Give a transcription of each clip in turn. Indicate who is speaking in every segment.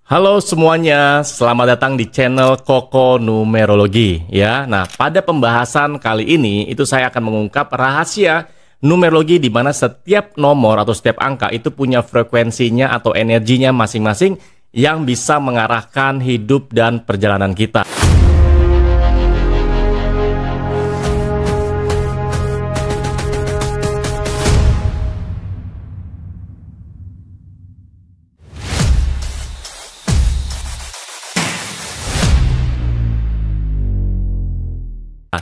Speaker 1: Halo semuanya, selamat datang di channel Koko Numerologi ya. Nah, pada pembahasan kali ini itu saya akan mengungkap rahasia numerologi di mana setiap nomor atau setiap angka itu punya frekuensinya atau energinya masing-masing yang bisa mengarahkan hidup dan perjalanan kita.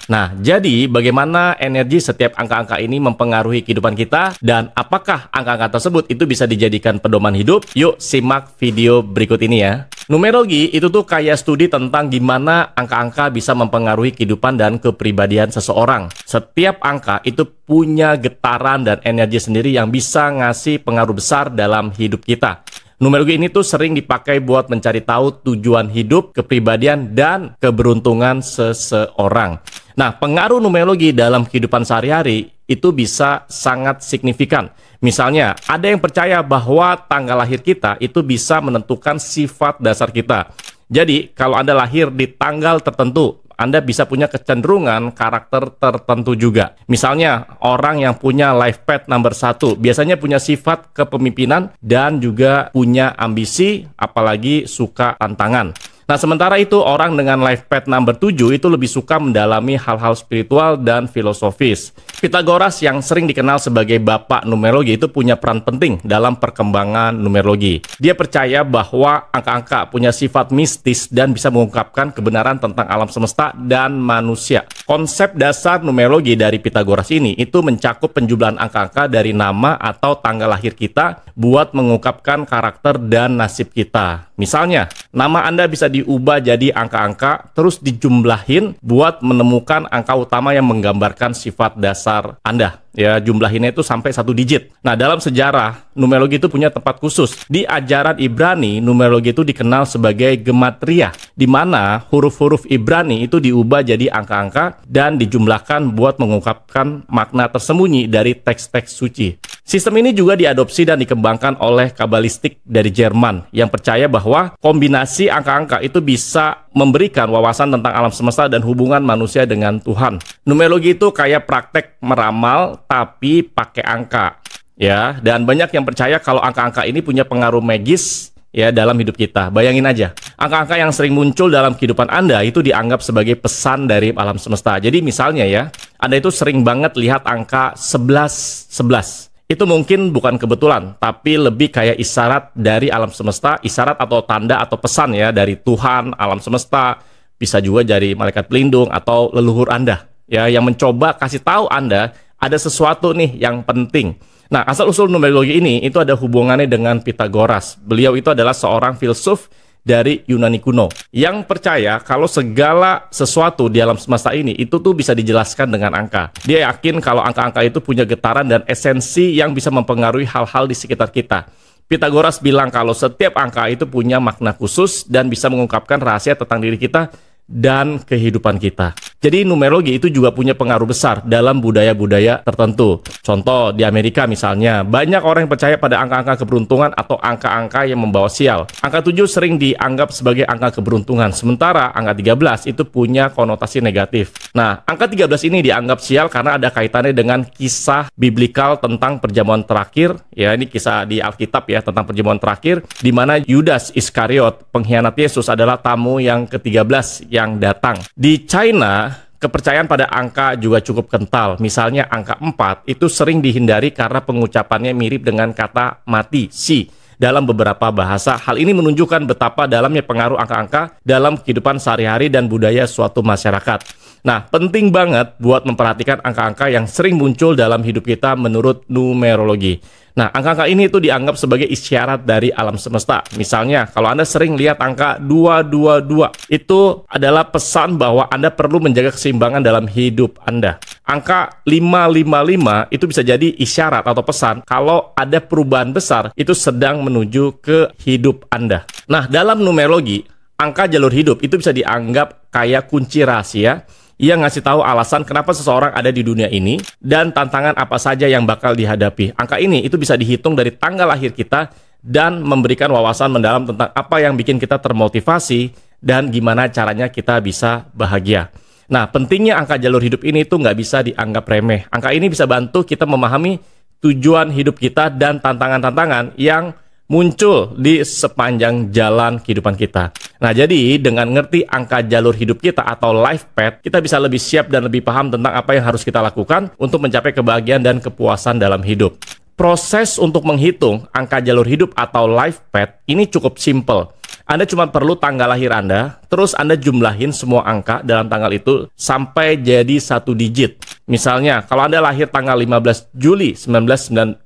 Speaker 1: Nah, jadi bagaimana energi setiap angka-angka ini mempengaruhi kehidupan kita dan apakah angka-angka tersebut itu bisa dijadikan pedoman hidup? Yuk simak video berikut ini ya. Numerologi itu tuh kayak studi tentang gimana angka-angka bisa mempengaruhi kehidupan dan kepribadian seseorang. Setiap angka itu punya getaran dan energi sendiri yang bisa ngasih pengaruh besar dalam hidup kita. Numerologi ini tuh sering dipakai buat mencari tahu tujuan hidup, kepribadian, dan keberuntungan seseorang. Nah, pengaruh numerologi dalam kehidupan sehari-hari itu bisa sangat signifikan. Misalnya, ada yang percaya bahwa tanggal lahir kita itu bisa menentukan sifat dasar kita. Jadi, kalau Anda lahir di tanggal tertentu, Anda bisa punya kecenderungan karakter tertentu juga. Misalnya, orang yang punya life path number 1 biasanya punya sifat kepemimpinan dan juga punya ambisi, apalagi suka tantangan. Nah, sementara itu orang dengan life path number 7 itu lebih suka mendalami hal-hal spiritual dan filosofis. Pythagoras yang sering dikenal sebagai bapak numerologi itu punya peran penting dalam perkembangan numerologi. Dia percaya bahwa angka-angka punya sifat mistis dan bisa mengungkapkan kebenaran tentang alam semesta dan manusia. Konsep dasar numerologi dari Pythagoras ini itu mencakup penjumlahan angka-angka dari nama atau tanggal lahir kita buat mengungkapkan karakter dan nasib kita. Misalnya, nama Anda bisa diubah jadi angka-angka, terus dijumlahin buat menemukan angka utama yang menggambarkan sifat dasar Anda. Ya, jumlahinnya itu sampai 1 digit. Nah, dalam sejarah, numerologi itu punya tempat khusus. Di ajaran Ibrani, numerologi itu dikenal sebagai gematria, di mana huruf-huruf Ibrani itu diubah jadi angka-angka dan dijumlahkan buat mengungkapkan makna tersembunyi dari teks-teks suci. Sistem ini juga diadopsi dan dikembangkan oleh kabalistik dari Jerman yang percaya bahwa kombinasi angka-angka itu bisa memberikan wawasan tentang alam semesta dan hubungan manusia dengan Tuhan. Numerologi itu kayak praktek meramal tapi pakai angka ya, dan banyak yang percaya kalau angka-angka ini punya pengaruh magis ya dalam hidup kita. Bayangin aja, angka-angka yang sering muncul dalam kehidupan Anda itu dianggap sebagai pesan dari alam semesta. Jadi misalnya ya, Anda itu sering banget lihat angka 1111. Itu mungkin bukan kebetulan, tapi lebih kayak isyarat dari alam semesta, isyarat atau tanda atau pesan ya dari Tuhan, alam semesta, bisa juga dari malaikat pelindung atau leluhur Anda ya yang mencoba kasih tahu Anda ada sesuatu nih yang penting. Nah, asal-usul numerologi ini itu ada hubungannya dengan Pythagoras. Beliau itu adalah seorang filsuf dari Yunani kuno yang percaya kalau segala sesuatu di alam semesta ini itu tuh bisa dijelaskan dengan angka. Dia yakin kalau angka-angka itu punya getaran dan esensi yang bisa mempengaruhi hal-hal di sekitar kita. Pythagoras bilang kalau setiap angka itu punya makna khusus dan bisa mengungkapkan rahasia tentang diri kita dan kehidupan kita. Jadi numerologi itu juga punya pengaruh besar dalam budaya-budaya tertentu. Contoh di Amerika misalnya, banyak orang yang percaya pada angka-angka keberuntungan atau angka-angka yang membawa sial. Angka 7 sering dianggap sebagai angka keberuntungan, sementara angka 13 itu punya konotasi negatif. Nah, angka 13 ini dianggap sial karena ada kaitannya dengan kisah biblikal tentang perjamuan terakhir. Ya, ini kisah di Alkitab ya tentang perjamuan terakhir di mana Yudas Iskariot, pengkhianat Yesus, adalah tamu yang ke-13 yang datang. Di China, kepercayaan pada angka juga cukup kental. Misalnya angka 4 itu sering dihindari karena pengucapannya mirip dengan kata mati, si, dalam beberapa bahasa. Hal ini menunjukkan betapa dalamnya pengaruh angka-angka dalam kehidupan sehari-hari dan budaya suatu masyarakat. Nah, penting banget buat memperhatikan angka-angka yang sering muncul dalam hidup kita menurut numerologi. Nah, angka-angka ini itu dianggap sebagai isyarat dari alam semesta. Misalnya, kalau Anda sering lihat angka 222, itu adalah pesan bahwa Anda perlu menjaga keseimbangan dalam hidup Anda. Angka 555 itu bisa jadi isyarat atau pesan kalau ada perubahan besar itu sedang menuju ke hidup Anda. Nah, dalam numerologi, angka jalur hidup itu bisa dianggap kayak kunci rahasia Ia ngasih tahu alasan kenapa seseorang ada di dunia ini dan tantangan apa saja yang bakal dihadapi. Angka ini itu bisa dihitung dari tanggal lahir kita dan memberikan wawasan mendalam tentang apa yang bikin kita termotivasi dan gimana caranya kita bisa bahagia. Nah, pentingnya angka jalur hidup ini tuh nggak bisa dianggap remeh. Angka ini bisa bantu kita memahami tujuan hidup kita dan tantangan-tantangan yang muncul di sepanjang jalan kehidupan kita. Nah, jadi dengan ngerti angka jalur hidup kita atau life path, kita bisa lebih siap dan lebih paham tentang apa yang harus kita lakukan untuk mencapai kebahagiaan dan kepuasan dalam hidup. Proses untuk menghitung angka jalur hidup atau life path ini cukup simple. Anda cuma perlu tanggal lahir Anda, terus Anda jumlahin semua angka dalam tanggal itu sampai jadi satu digit. Misalnya, kalau Anda lahir tanggal 15 Juli 1990,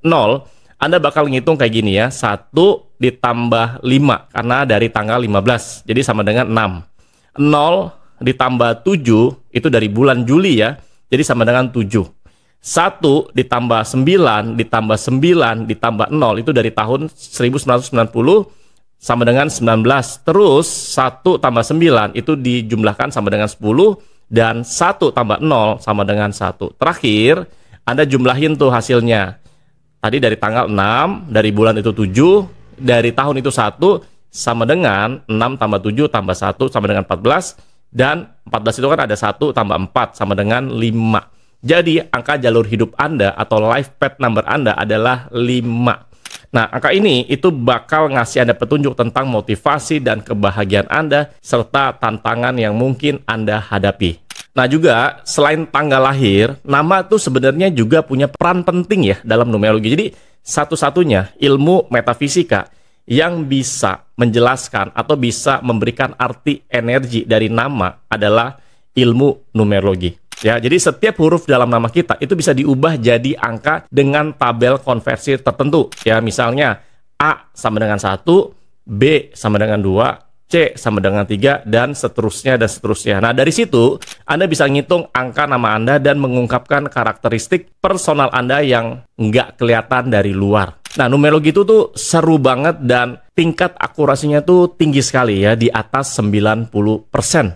Speaker 1: Anda bakal ngitung kayak gini ya, 1 ditambah 5, karena dari tanggal 15, jadi sama dengan 6. 0 ditambah 7, itu dari bulan Juli ya, jadi sama dengan 7. 1 ditambah 9, ditambah 9, ditambah 0, itu dari tahun 1990, sama dengan 19. Terus 1 tambah 9 itu dijumlahkan sama dengan 10, dan 1 tambah 0 sama dengan 1. Terakhir, Anda jumlahin tuh hasilnya. Tadi dari tanggal 6, dari bulan itu 7, dari tahun itu 1, sama dengan 6 tambah 7 tambah 1 sama dengan 14, dan 14 itu kan ada 1 tambah 4 sama dengan 5. Jadi angka jalur hidup Anda atau life path number Anda adalah 5. Nah, angka ini itu bakal ngasih Anda petunjuk tentang motivasi dan kebahagiaan Anda serta tantangan yang mungkin Anda hadapi. Nah, juga selain tanggal lahir, nama tuh sebenarnya juga punya peran penting ya dalam numerologi. Jadi, satu-satunya ilmu metafisika yang bisa menjelaskan atau bisa memberikan arti energi dari nama adalah ilmu numerologi. Ya, jadi setiap huruf dalam nama kita itu bisa diubah jadi angka dengan tabel konversi tertentu. Ya, misalnya A sama dengan 1, B sama dengan 2, C sama dengan 3, dan seterusnya dan seterusnya. Nah, dari situ Anda bisa ngitung angka nama Anda dan mengungkapkan karakteristik personal Anda yang nggak kelihatan dari luar. Nah, numerologi itu tuh seru banget dan tingkat akurasinya tuh tinggi sekali ya, di atas 90%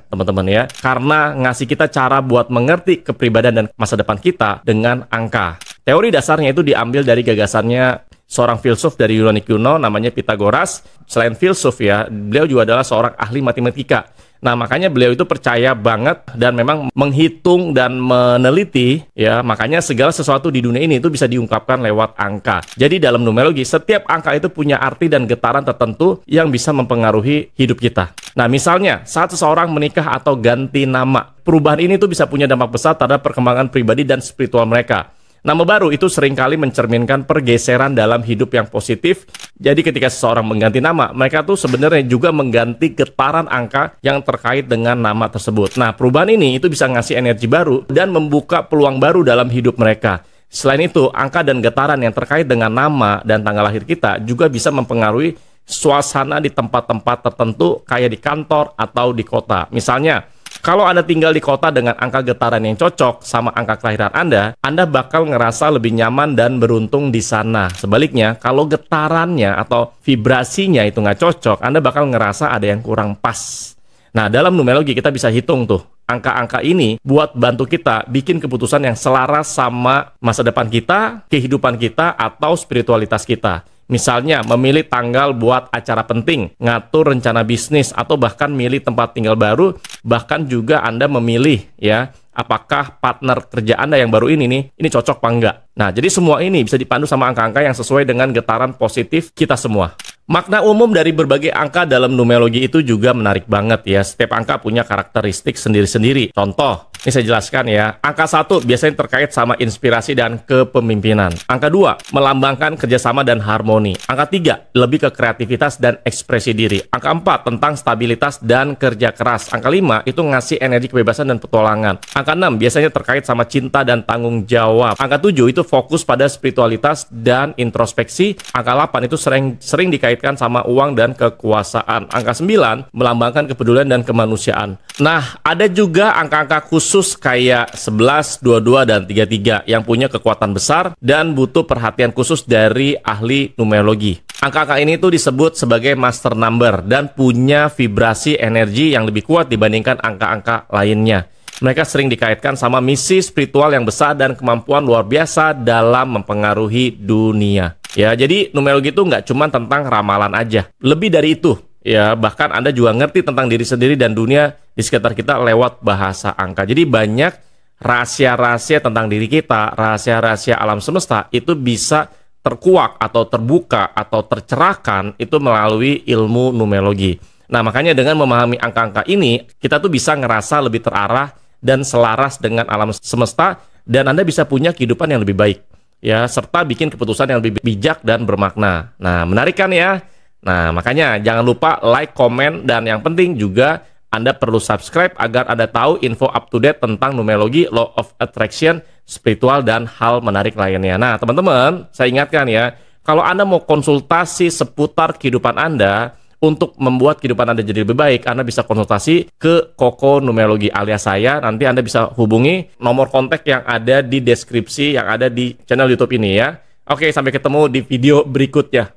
Speaker 1: teman-teman ya. Karena ngasih kita cara buat mengerti kepribadian dan masa depan kita dengan angka. Teori dasarnya itu diambil dari gagasannya seorang filsuf dari Yunani kuno namanya Pythagoras. Selain filsuf ya, beliau juga adalah seorang ahli matematika. Nah, makanya beliau itu percaya banget dan memang menghitung dan meneliti ya, makanya segala sesuatu di dunia ini itu bisa diungkapkan lewat angka. Jadi dalam numerologi, setiap angka itu punya arti dan getaran tertentu yang bisa mempengaruhi hidup kita. Nah, misalnya saat seseorang menikah atau ganti nama, perubahan ini tuh bisa punya dampak besar terhadap perkembangan pribadi dan spiritual mereka. Nama baru itu seringkali mencerminkan pergeseran dalam hidup yang positif. Jadi ketika seseorang mengganti nama, mereka tuh sebenarnya juga mengganti getaran angka yang terkait dengan nama tersebut. Nah, perubahan ini itu bisa ngasih energi baru dan membuka peluang baru dalam hidup mereka. Selain itu, angka dan getaran yang terkait dengan nama dan tanggal lahir kita juga bisa mempengaruhi suasana di tempat-tempat tertentu kayak di kantor atau di kota. Misalnya, kalau Anda tinggal di kota dengan angka getaran yang cocok sama angka kelahiran Anda bakal ngerasa lebih nyaman dan beruntung di sana. Sebaliknya, kalau getarannya atau vibrasinya itu nggak cocok, Anda bakal ngerasa ada yang kurang pas. Nah, dalam numerologi kita bisa hitung tuh, angka-angka ini buat bantu kita bikin keputusan yang selaras sama masa depan kita, kehidupan kita, atau spiritualitas kita. Misalnya, memilih tanggal buat acara penting, ngatur rencana bisnis, atau bahkan milih tempat tinggal baru, bahkan juga Anda memilih ya, apakah partner kerja Anda yang baru ini cocok apa enggak. Nah, jadi semua ini bisa dipandu sama angka-angka yang sesuai dengan getaran positif kita semua. Makna umum dari berbagai angka dalam numerologi itu juga menarik banget ya. Setiap angka punya karakteristik sendiri-sendiri. Contoh, ini saya jelaskan ya. Angka 1 biasanya terkait sama inspirasi dan kepemimpinan. Angka 2, melambangkan kerjasama dan harmoni. Angka 3, lebih ke kreativitas dan ekspresi diri. Angka 4, tentang stabilitas dan kerja keras. Angka 5, itu ngasih energi kebebasan dan petualangan. Angka 6, biasanya terkait sama cinta dan tanggung jawab. Angka 7, itu fokus pada spiritualitas dan introspeksi. Angka 8, itu sering dikaitkan sama uang dan kekuasaan. Angka 9 melambangkan kepedulian dan kemanusiaan. Nah, ada juga angka-angka khusus kayak 11, 22, dan 33 yang punya kekuatan besar dan butuh perhatian khusus dari ahli numerologi. Angka-angka ini tuh disebut sebagai master number dan punya vibrasi energi yang lebih kuat dibandingkan angka-angka lainnya. Mereka sering dikaitkan sama misi spiritual yang besar dan kemampuan luar biasa dalam mempengaruhi dunia. Ya, jadi numerologi itu nggak cuma tentang ramalan aja. Lebih dari itu, ya, bahkan Anda juga ngerti tentang diri sendiri dan dunia di sekitar kita lewat bahasa angka. Jadi banyak rahasia-rahasia tentang diri kita, rahasia-rahasia alam semesta itu bisa terkuak atau terbuka atau tercerahkan itu melalui ilmu numerologi. Nah, makanya dengan memahami angka-angka ini, kita tuh bisa ngerasa lebih terarah dan selaras dengan alam semesta, dan Anda bisa punya kehidupan yang lebih baik. Ya, serta bikin keputusan yang lebih bijak dan bermakna. Nah, menarik kan ya? Nah, makanya jangan lupa like, komen, dan yang penting juga Anda perlu subscribe agar Anda tahu info up to date tentang numerologi, law of attraction, spiritual, dan hal menarik lainnya. Nah, teman-teman, saya ingatkan ya, kalau Anda mau konsultasi seputar kehidupan Anda, untuk membuat kehidupan Anda jadi lebih baik, Anda bisa konsultasi ke Koko Numerologi alias saya. Nanti Anda bisa hubungi nomor kontak yang ada di deskripsi, yang ada di channel YouTube ini ya. Oke, sampai ketemu di video berikutnya.